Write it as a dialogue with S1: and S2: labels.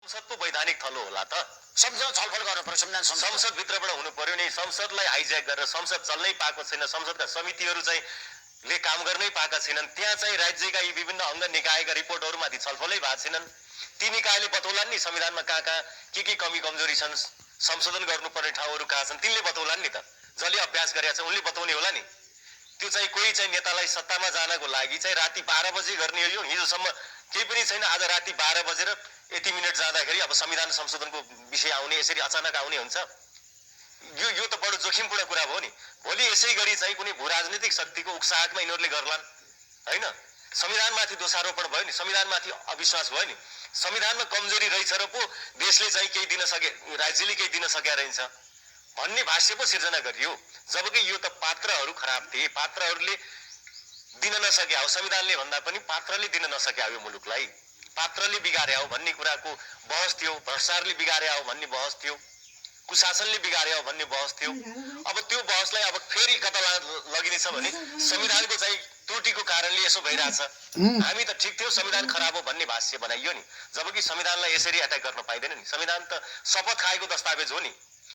S1: संसद पो वैधानिक थलो होला त
S2: संसदमा छलफल गर्नु पर्यो
S1: संसद भित्रबाट हुनु पर्यो नि संसदलाई हाइज्याक गरेर संसद चल्नै पाएको छैन संसदका समितिहरू चाहिँ ले काम गर्नै पाएका छैनन् त्यहाँ चाहिँ राज्यका यी विभिन्न अंग निकायका रिपोर्टहरूमाथि छलफलै भएको छैनन् ती निकायले बतौलान् नि संविधानमा कहाँ के कमी कमजोरी छन् संशोधन गर्नुपर्ने ठाउँहरू कहाँ छन् तिनले बतौलान् नि त जसले अभ्यास गरेका छन् उनले बताउने होला नि त्यो चाहिँ कोही चाहिँ नेतालाई सत्तामा जानको लागि चाहिँ राति 12 बजे गर्ने हो हिजोसम्म केही पनि छैन आज राति 12 बजेर यति मिनेट जाँदाखेरि अब संविधान संशोधनको विषय आउने यसरी अचानक आउने हुन्छ यो त बडो जोखिमपूर्ण कुरा भयो नि भोलि यसै गरी चाहिँ कुनै भू राजनीतिक शक्तिको उक्साहटमा यिनीहरूले गर्लान् हैन संविधानमाथि दोषारोपण भयो नि संविधानमाथि अविश्वास भयो नि संविधानमा कमजोरी रहेछ र पो देशले चाहिँ केही दिन सके राज्यले केही दिन सकेका रहेछ भन्ने भाष्य पो सिर्जना गरियो जबकि यो त पात्रहरू खराब थिए पात्रहरूले दिन नसके हो संविधानले भन्दा पनि पात्रले दिन नसके हो यो मुलुकलाई पात्रले बिगार्या हो भन्ने कुराको बहस थियो भ्रष्टाचारले बिगार्या हो भन्ने बहस थियो कुशासनले बिगार्या हो भन्ने बहस थियो अब त्यो बहसलाई अब फेरि कता लगिनेछ भने संविधानको चाहिँ त्रुटिको कारणले यसो भइरहेछ हामी त ठिक थियो संविधान खराब हो भन्ने भाष्य बनाइयो नि जबकि संविधानलाई यसरी एट्याक गर्न पाइदैन नि संविधान त शपथ खाएको दस्तावेज हो नि